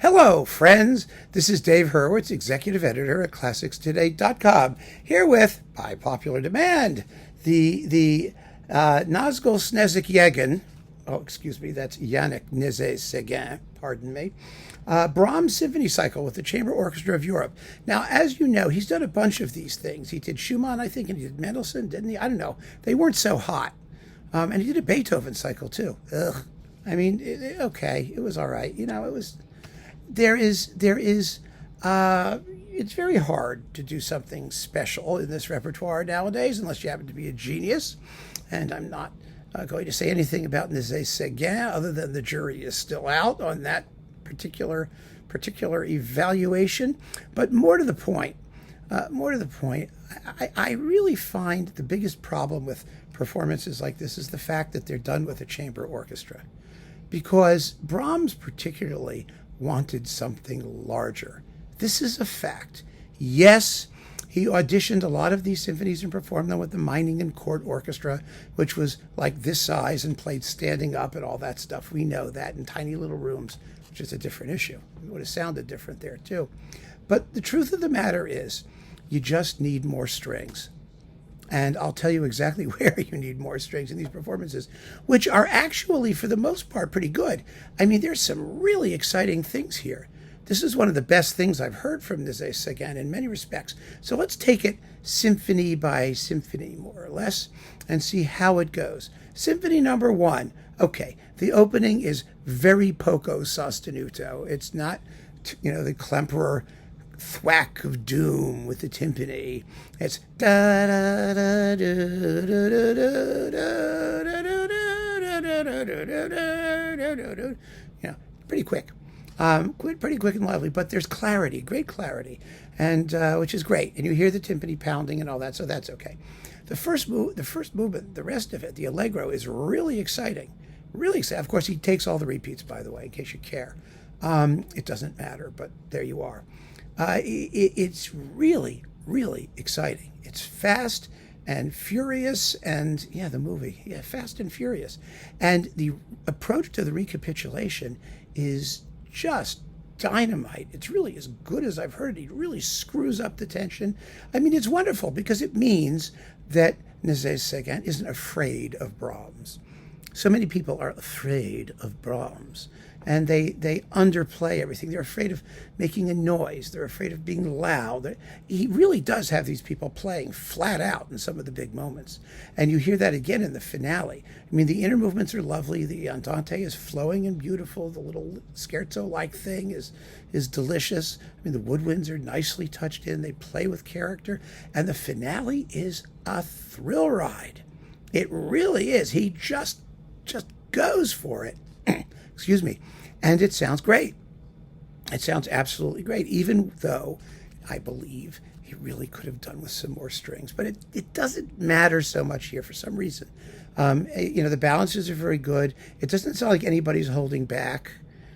Hello, friends. This is Dave Hurwitz, executive editor at ClassicsToday.com, here with, by popular demand, the Nézet-Séguin. Oh, excuse me, that's Yannick Nézet-Séguin, pardon me. Brahms Symphony Cycle with the Chamber Orchestra of Europe. Now, as you know, he's done a bunch of these things. He did Schumann, I think, and he did Mendelssohn, didn't he? I don't know. They weren't so hot. And he did a Beethoven cycle, too. Ugh. I mean, okay, it was all right. You know, it was... it's very hard to do something special in this repertoire nowadays, unless you happen to be a genius. And I'm not going to say anything about Nézet-Séguin, other than the jury is still out on that particular evaluation. But more to the point, I really find the biggest problem with performances like this is the fact that they're done with a chamber orchestra. Because Brahms particularly wanted something larger. This is a fact. Yes, he auditioned a lot of these symphonies and performed them with the Meiningen Court Orchestra, which was like this size and played standing up and all that stuff. We know that, in tiny little rooms, which is a different issue. It would have sounded different there too. But the truth of the matter is, you just need more strings. And I'll tell you exactly where you need more strings in these performances, which are actually, for the most part, pretty good. I mean, there's some really exciting things here. This is one of the best things I've heard from Nézet-Séguin in many respects. So let's take it symphony by symphony, more or less, and see how it goes. Symphony number 1. Okay, the opening is very poco sostenuto. It's not, the Klemperer thwack of doom with the timpani. It's da da da da da da, pretty quick, pretty quick and lively. But there's clarity, great clarity, and which is great. And you hear the timpani pounding and all that, so that's okay. The first movement, the rest of it, the allegro, is really exciting, really exciting. Of course, he takes all the repeats, by the way, in case you care. It doesn't matter, but there you are. It's really, really exciting. It's fast and furious, and the movie, Fast and Furious. And the approach to the recapitulation is just dynamite. It's really as good as I've heard. It really screws up the tension. I mean, it's wonderful because it means that Nézet-Séguin isn't afraid of Brahms. So many people are afraid of Brahms, and they underplay everything. They're afraid of making a noise. They're afraid of being loud. He really does have these people playing flat out in some of the big moments. And you hear that again in the finale. I mean, the inner movements are lovely. The andante is flowing and beautiful. The little scherzo-like thing is delicious. I mean, the woodwinds are nicely touched in. They play with character. And the finale is a thrill ride. It really is. He just goes for it. Excuse me. And it sounds great. It sounds absolutely great, even though I believe he really could have done with some more strings. But it doesn't matter so much here for some reason. The balances are very good. It doesn't sound like anybody's holding back.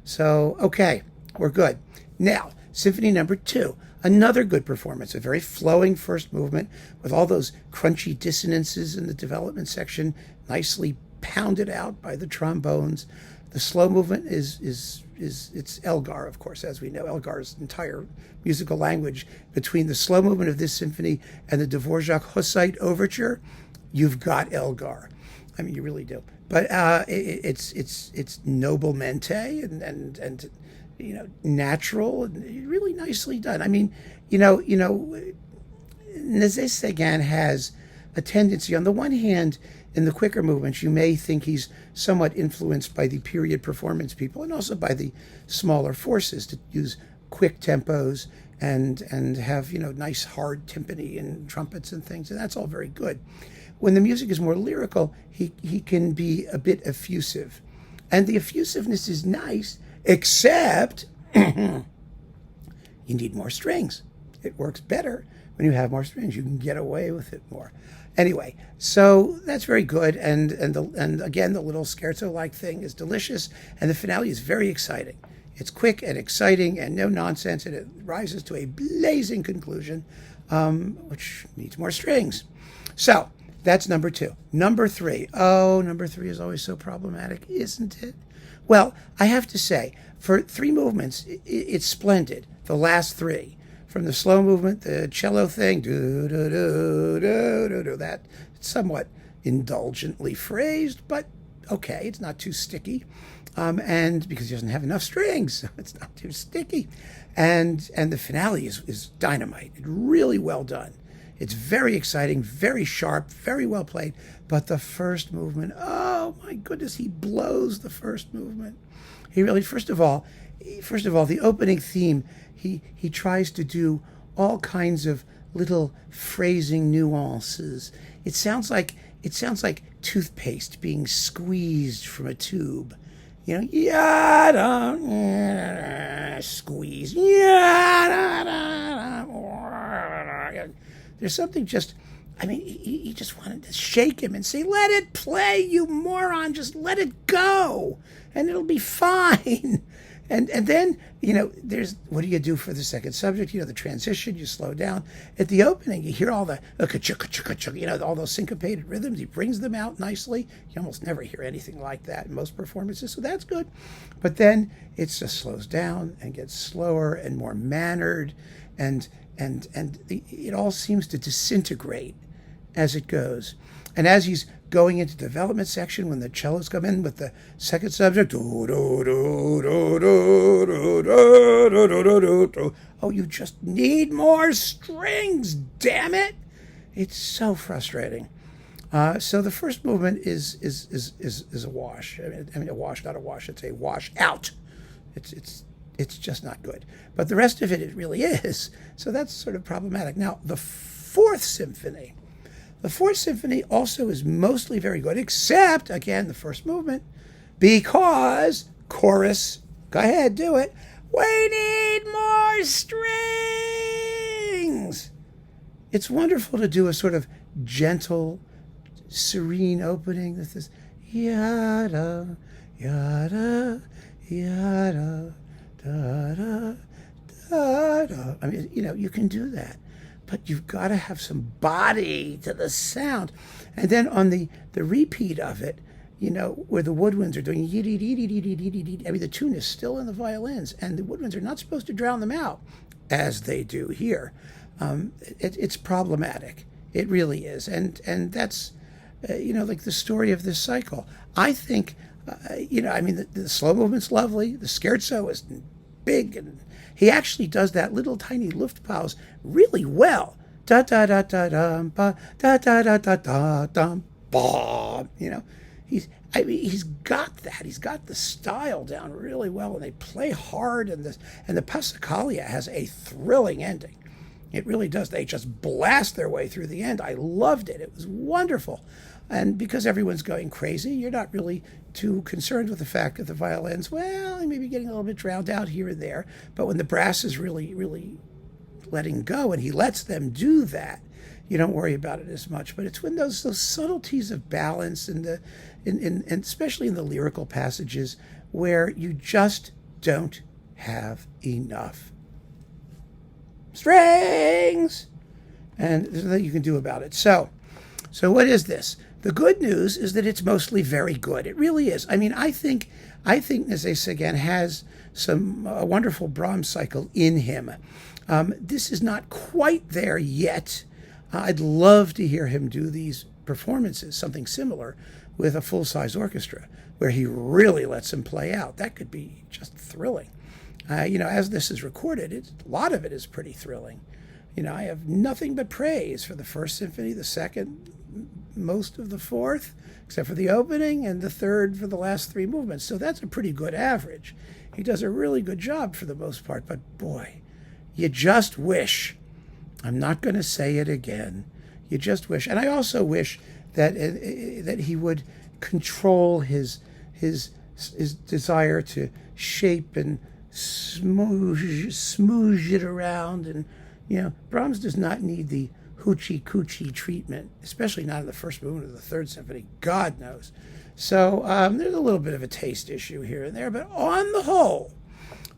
So, okay, we're good. Now, Symphony number 2. Another good performance, a very flowing first movement with all those crunchy dissonances in the development section, nicely pounded out by the trombones. The slow movement it's Elgar, of course, as we know. Elgar's entire musical language. Between the slow movement of this symphony and the Dvorak Hussite overture, you've got Elgar. I mean, you really do. But it's noblemente and natural and really nicely done. I mean, Nézet-Séguin has a tendency, on the one hand, in the quicker movements, you may think he's somewhat influenced by the period performance people and also by the smaller forces to use quick tempos and have, nice hard timpani and trumpets and things, and that's all very good. When the music is more lyrical, he can be a bit effusive. And the effusiveness is nice, except you need more strings. It works better when you have more strings. You can get away with it more. Anyway, so that's very good, and again, the little scherzo-like thing is delicious, and the finale is very exciting. It's quick and exciting and no nonsense, and it rises to a blazing conclusion, which needs more strings. So that's number 2. Number 3. Oh, number 3 is always so problematic, isn't it? Well, I have to say, for three movements, it's splendid. The last three, from the slow movement, the cello thing, do do do do do do, that somewhat indulgently phrased, but okay, it's not too sticky, and because he doesn't have enough strings, so it's not too sticky, and the finale is dynamite. It's really well done. It's very exciting, very sharp, very well played. But the first movement, oh my goodness, he blows the first movement. He really, first of all, the opening theme, he tries to do all kinds of little phrasing nuances. It sounds like toothpaste being squeezed from a tube. You know, yada, squeeze, yada. There's something just, I mean, he just wanted to shake him and say, let it play, you moron, just let it go, and it'll be fine. And then, you know, there's, what do you do for the second subject? You know, the transition, you slow down. At the opening, you hear all the, you know, all those syncopated rhythms. He brings them out nicely. You almost never hear anything like that in most performances, so that's good. But then it just slows down and gets slower and more mannered, and it all seems to disintegrate as it goes. And as he's going into development section, when the cellos come in with the second subject, oh, you just need more strings, damn it! It's so frustrating. So the first movement is a wash. I mean, a wash, not a wash. It's a wash out. It's just not good. But the rest of it really is. So that's sort of problematic. Now, the Fourth Symphony also is mostly very good, except, again, the first movement, because chorus, go ahead, do it. We need more strings. It's wonderful to do a sort of gentle, serene opening. This is yada, yada, yada. Da, da, da, da. I mean, you know, you can do that, but you've got to have some body to the sound. And then on the repeat of it, you know, where the woodwinds are doing, I mean, the tune is still in the violins, and the woodwinds are not supposed to drown them out, as they do here. It's problematic. It really is. And that's, you know, like the story of this cycle. I think, you know, I mean, the slow movement's lovely. The scherzo is big, and he actually does that little tiny Luftpause really well. Da da da da dum ba da da da da da dum ba. You know, he's got that. He's got the style down really well, and they play hard. And the Passacaglia has a thrilling ending. It really does. They just blast their way through the end. I loved it. It was wonderful. And because everyone's going crazy, you're not really too concerned with the fact that the violins, well, they may be getting a little bit drowned out here and there. But when the brass is really, really letting go, and he lets them do that, you don't worry about it as much. But it's when those subtleties of balance and especially in the lyrical passages where you just don't have enough strings, and there's nothing you can do about it. So what is this? The good news is that it's mostly very good. It really is. I mean, I think Nézet-Séguin has a wonderful Brahms cycle in him. This is not quite there yet. I'd love to hear him do these performances, something similar, with a full-size orchestra, where he really lets them play out. That could be just thrilling. You know, as this is recorded, a lot of it is pretty thrilling. You know, I have nothing but praise for the first symphony, the second, most of the fourth, except for the opening, and the third for the last three movements. So that's a pretty good average. He does a really good job for the most part, but boy, you just wish, I'm not going to say it again, you just wish, and I also wish that he would control his desire to shape and smooge it around. And, you know, Brahms does not need the hoochie coochie treatment, especially not in the first movement of the third symphony. God knows. So there's a little bit of a taste issue here and there, but on the whole,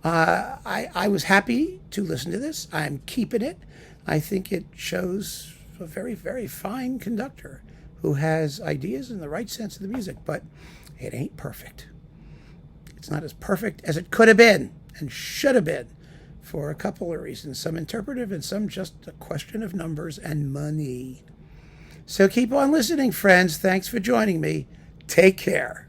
I was happy to listen to this. I'm keeping it. I think it shows a very, very fine conductor who has ideas in the right sense of the music, but it ain't perfect. It's not as perfect as it could have been and should have been for a couple of reasons, some interpretive and some just a question of numbers and money. So keep on listening, friends. Thanks for joining me. Take care.